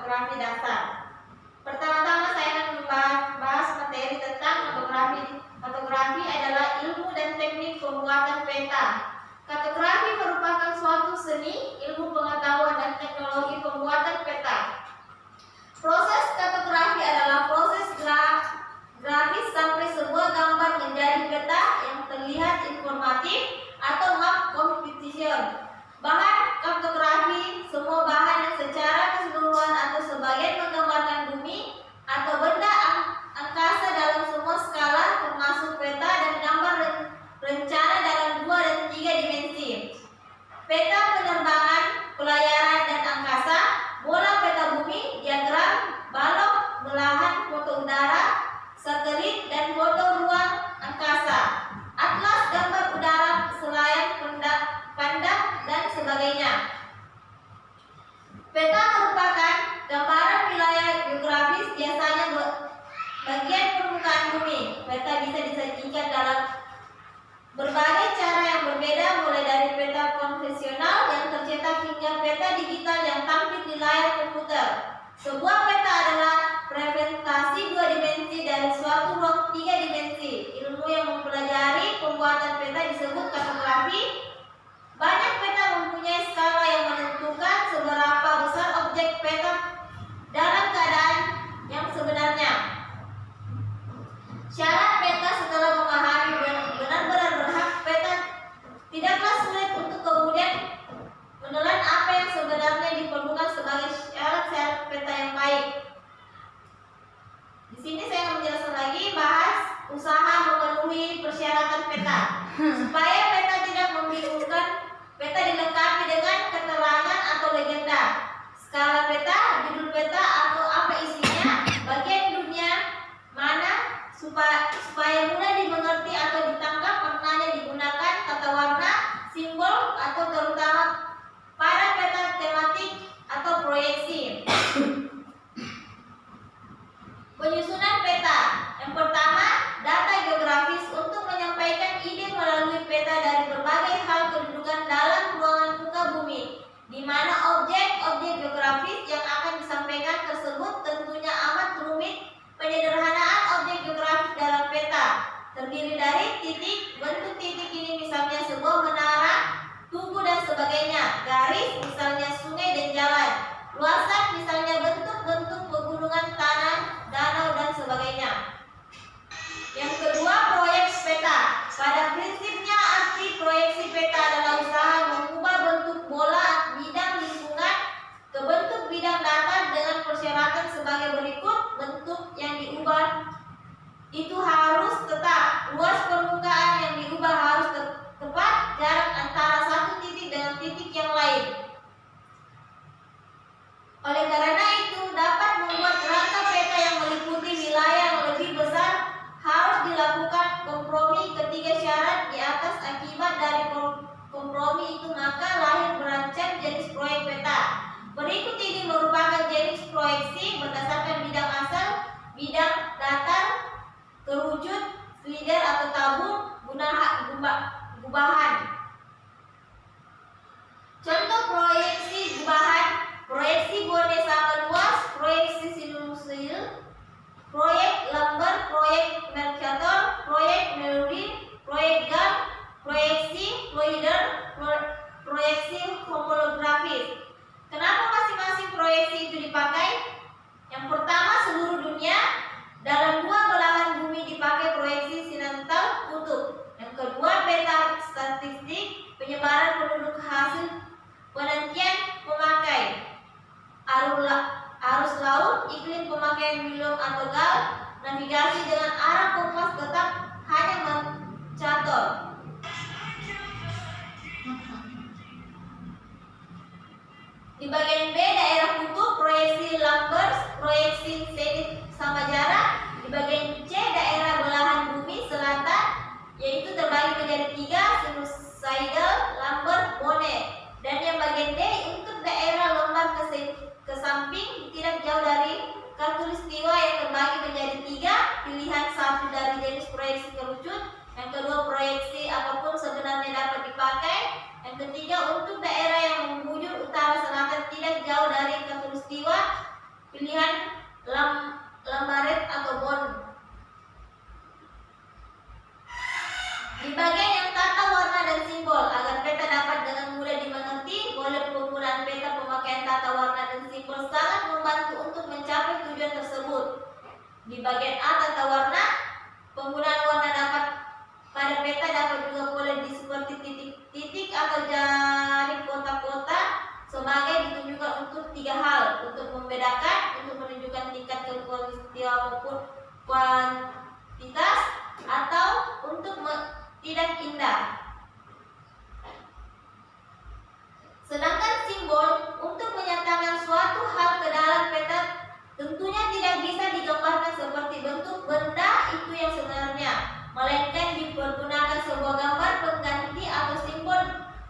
kartografi dasar. Pertama-tama saya akan membahas materi tentang kartografi. Kartografi adalah ilmu dan teknik pembuatan peta. Kartografi merupakan suatu seni, ilmu pengetahuan dan teknologi pembuatan peta. Proses kartografi adalah proses grafis sampai sebuah gambar menjadi peta yang terlihat informatif atau map computation. Bahan kartografi semua bahan yang secara keseluruhan atau sebagian menggambarkan bumi atau benda angkasa dalam semua skala termasuk peta dan gambar rencana dalam 2 dan 3 dimensi. Peta penerbangan, pelayaran dan angkasa, bola peta bumi, diagram, balok, belahan foto udara, satelit dan foto ruang angkasa, atlas gambar udara, selayar pandang dan sebagainya. Peta merupakan gambaran wilayah geografis, biasanya bagian permukaan bumi. Peta bisa disajikan dalam berbagai cara yang berbeda, mulai dari peta konvensional yang tercetak hingga peta digital yang tampil di layar komputer. Sebuah peta adalah representasi 2 dimensi dari suatu ruang 3 dimensi. Ilmu yang mempelajari pembuatan peta disebut kartografi. Banyak peta mempunyai skala yang menentukan seberapa besar objek peta dalam keadaan yang sebenarnya. Syarat peta setelah memahami benar-benar berhak peta, tidaklah sulit untuk kemudian menelan apa yang sebenarnya diperlukan sebagai syarat-syarat peta yang baik. Di sini saya akan menjelaskan lagi bahas usaha memenuhi persyaratan peta. Supaya peta tidak membingungkan, peta dilengkapi dengan keterangan atau legenda, skala peta, judul peta atau apa isinya, bagian dunia mana, supaya mudah dimengerti atau ditangkap maknanya, digunakan tata warna, simbol atau terutama pada peta tematik atau proyeksi. Penyusunan peta. Yang pertama, data geografis. Untuk menyampaikan ide melalui peta dari berbagai hal kedudukan dalam ruangan muka bumi, di mana objek-objek geografis yang akan disampaikan tersebut tentunya amat rumit. Penyederhanaan objek geografis dalam peta terdiri dari titik. Bentuk titik ini misalnya sebuah menara, tugu dan sebagainya. Garis misalnya sungai dan jalan. Luasan misalnya bentuk-bentuk pegunungan, tanah, danau dan sebagainya. Yang kedua, proyek peta. Pada prinsipnya arti proyeksi peta adalah usaha mengubah bentuk bola bidang lingkungan ke bentuk bidang datar dengan persyaratan sebagai berikut. Bentuk yang diubah itu harus tetap, luas permukaan yang diubah harus tepat, jarak antara satu titik dengan titik yang lain. Oleh karena itu, dapat membuat rangka peta yang meliputi wilayah yang lebih besar harus dilakukan kompromi. Ketiga syarat di atas akibat dari kompromi itu maka lahir berancam jenis proyek peta. Berikut ini merupakan jenis proyeksi berdasarkan bidang asal, bidang datar, terwujud, slider atau tabung, gubahan. Contoh proyeksi gubahan: proyeksi bone sama luas, proyeksi sinusoid, proyek lembar, proyek Mercator, proyek Merlin, proyek GAN, proyeksi Fluider, proyeksi homolografis. Kenapa masing-masing proyeksi itu dipakai? Yang pertama, seluruh dunia. Dalam 2 belahan bumi dipakai proyeksi sinental kutub. Yang kedua, peta statistik, penyebaran penduduk hasil penantian pemakai. Arus laut, iklim pemakaian Wilhelm atau Gal, navigasi dengan arah kompas tetap hanya mencator. Di bagian B, daerah kutub, proyeksi Lambert, proyeksi zenit sama jarak. Di bagian C, daerah belahan bumi selatan, yaitu terbagi menjadi 3, sinusoidal, Lambert, bone. Dan yang bagian D, untuk daerah lombar ke samping tidak jauh dari khatulistiwa yang terbagi menjadi 3 pilihan. Satu dari jenis proyeksi kerucut, yang kedua proyeksi apapun sebenarnya dapat dipakai, yang ketiga untuk daerah yang menghujur utara selatan tidak jauh dari khatulistiwa, pilihan lambaret atau bond. Di bagian yang tata warna dan simbol, agar peta dapat dengan mudah dimengerti, boleh penggunaan peta pemakaian tata warna dan simbol sangat membantu untuk mencapai tujuan tersebut. Di bagian A, tata warna, penggunaan warna dapat pada peta dapat juga boleh seperti titik-titik atau jari kotak-kotak sebagai ditunjukkan untuk tiga hal: untuk membedakan, untuk menunjukkan tingkat kekualitas maupun kuantitas, atau untuk tidak indah. Sedangkan simbol untuk menyatakan suatu hal ke dalam peta tentunya tidak bisa digambarkan seperti bentuk benda itu yang sebenarnya, melainkan dipergunakan sebuah gambar pengganti atau simbol.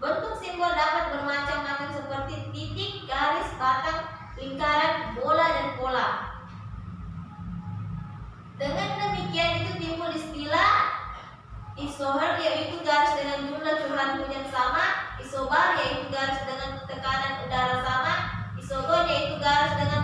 Bentuk simbol dapat bermacam-macam seperti titik, garis, batang, lingkaran, bola, dan pola. Dengan demikian itu timbul istilah isoher, yaitu garis dengan jumlah curah hujan sama; isobar, yaitu garis dengan tekanan udara sama; isogon, yaitu garis dengan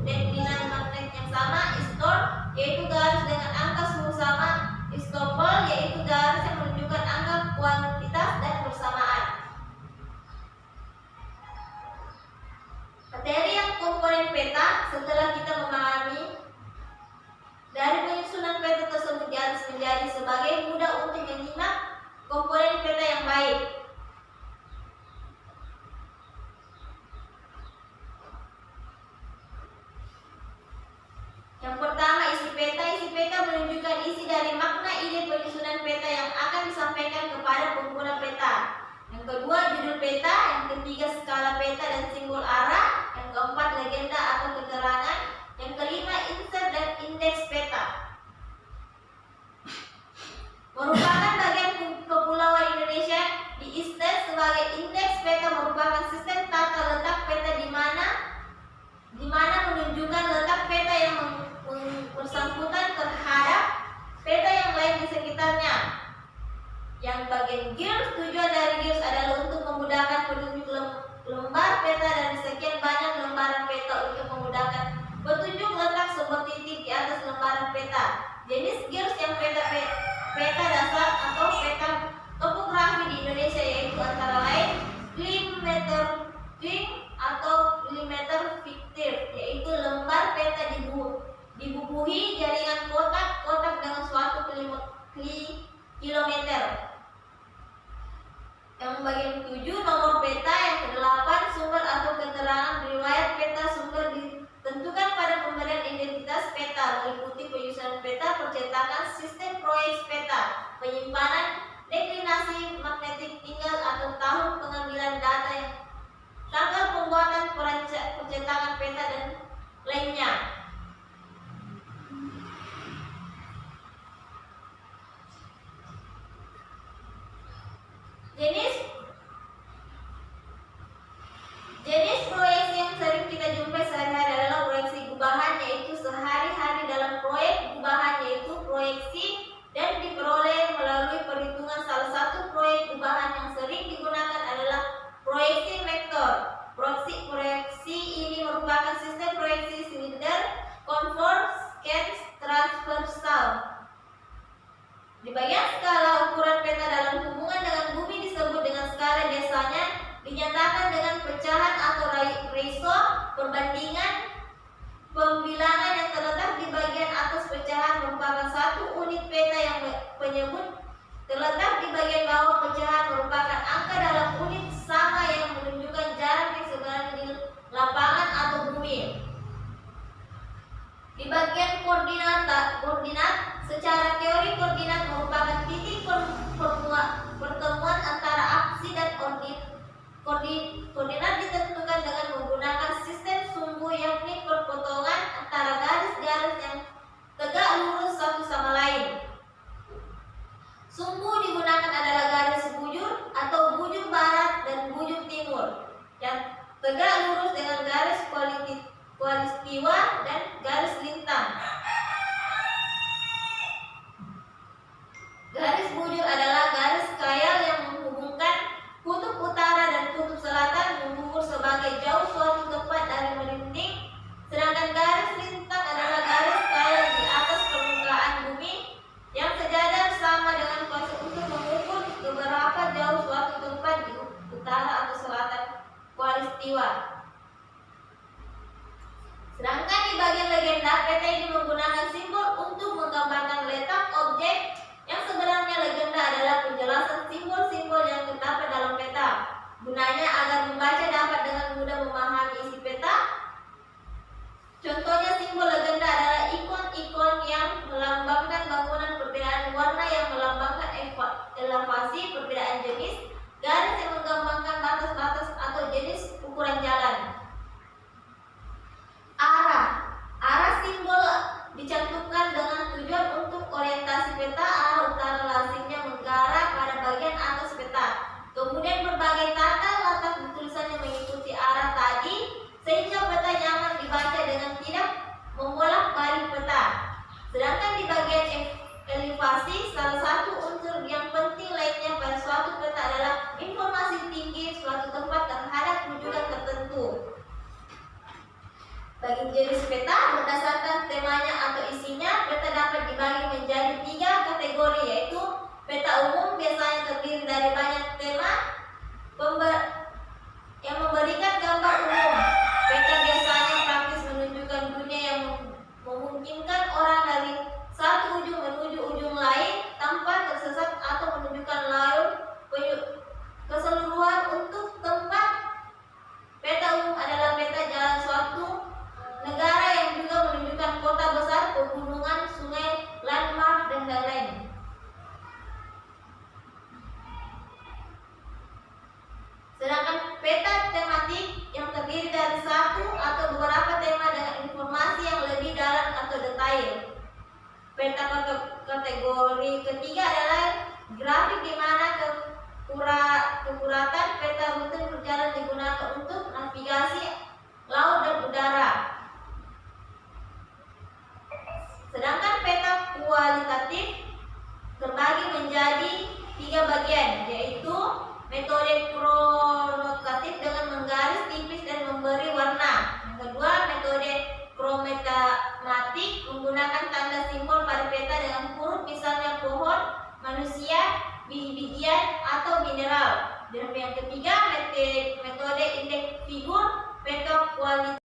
deklinan magnet yang sama; istorm, yaitu garis dengan angka suhu sama; istopel, yaitu garis yang menunjukkan angka kuantitas dan bersamaan. Materi yang komponen peta. Setelah kita memahami dari penyusunan peta tersebut di atas menjadi sebagai mudah untuk menyimak komponen peta yang baik. Yang pertama, isi peta. Isi peta menunjukkan isi dari makna ide penyusunan peta yang akan disampaikan kepada pengguna peta. Yang kedua, judul peta. Yang ketiga, skala peta dan simbol arah. Yang keempat, legenda atau keterangan. Yang kelima, insert dan indeks peta. Merupakan bagian kepulauan Indonesia. Di ISDES sebagai indeks peta merupakan sistem tata letak peta di mana menunjukkan letak peta yang bersangkutan terhadap peta yang lain di sekitarnya. Yang bagian gears, tujuan dari gears adalah untuk memudahkan petunjuk lembar peta dari sekian banyak lembaran peta untuk memudahkan petunjuk letak sebuah titik di atas lembaran peta. Jenis gears yang peta dasar atau peta topografi di Indonesia yaitu antara lain glimeter film atau glimeter fiktif, yaitu lembar peta dibubuhi jaringan kotak-kotak dengan suatu kilometer. Yang bagian 7, nomor peta. Yang ke-8, sumber atau keterangan riwayat peta. Sumber ditentukan pada pemberian identitas peta, meliputi penyusunan peta, percetakan, sistem proyek peta, penyimpanan, deklinasi magnetik, tinggal atau tahun pengambilan data, yang tanggal pembuatan percetakan peta, dan lainnya. Jenis proyeksi yang sering kita jumpai sehari-hari adalah proyeksi gubahan, yaitu sehari-hari dalam proyek. Gubahan yaitu proyeksi dan diperoleh melalui perhitungan. Salah satu proyek gubahan yang sering digunakan adalah proyeksi vektor. Proyeksi ini merupakan sistem proyeksi silinder, converge, sketch, transversal. Di bagian skala, ukuran peta dalam hubungan dengan bumi disebut dengan skala. Biasanya dinyatakan dengan pecahan atau ratio perbandingan. Pembilangan yang terletak di bagian atas pecahan merupakan satu unit peta. Yang penyebut terletak di bagian bawah pecahan merupakan angka dalam unit sama yang menunjukkan jarak yang sebenarnya di lapangan atau bumi. Di bagian koordinat, secara teori koordinat merupakan titik pertemuan antara aksi dan koordinat ditentukan dengan menggunakan sistem sumbu, yakni perpotongan antara garis-garis yang tegak lurus satu sama lain. Sumbu digunakan adalah garis bujur atau peristiwa. Sedangkan di bagian legenda, peta ini menggunakan simbol untuk menggambarkan letak objek yang sebenarnya. Legenda adalah penjelasan simbol-simbol yang terdapat dalam peta. Gunanya agar membaca dapat dengan mudah memahami isi peta. Contohnya simbol legenda adalah ikon-ikon yang melambangkan bangunan, perbedaan warna yang melambangkan elevasi, perbedaan jenis, garis yang menggambarkan batas-batas atau jenis ukuran jalan. Arah simbol dicantumkan dengan tujuan untuk orientasi peta. Arah utara lazimnya mengarah pada bagian atas peta. Kemudian berbagai tanda letak di tulisannya mengikuti arah tadi sehingga peta nyaman dibaca dengan tidak membolak-balik peta. Sedangkan di bagian elevasi, salah satu unsur yang penting lainnya pada suatu peta adalah informasi tinggi suatu tempat terhadap rujukan tertentu. Bagi jenis peta, berdasarkan temanya atau isinya, peta dapat dibagi menjadi 3 kategori, yaitu peta umum biasanya terdiri dari banyak tema yang memberikan gambar umum. Peta biasanya praktis menunjukkan dunia yang memungkinkan orang dari satu ujung menuju ujung lain tanpa tersesat atau menunjukkan layar keseluruhan untuk tempat. Peta umum adalah peta jalan suatu negara yang juga menunjukkan kota besar, pegunungan, sungai, landmark, dan lain-lain. Sedangkan peta tematik yang terdiri dari satu atau beberapa tema dengan informasi yang lebih dalam atau detail. Peta kategori ketiga adalah grafik, di mana kekuratan peta rute berjalan digunakan untuk navigasi laut dan udara. Sedangkan peta kualitatif terbagi menjadi 3 bagian, yaitu metode kronotatif dengan menggaris tipis dan memberi warna. Yang kedua, metode krometamatik menggunakan tanda simbol pada peta dengan huruf, misalnya pohon, manusia, biji-bijian, atau mineral. Dan yang ketiga, metode indeks figur peta kualitatif.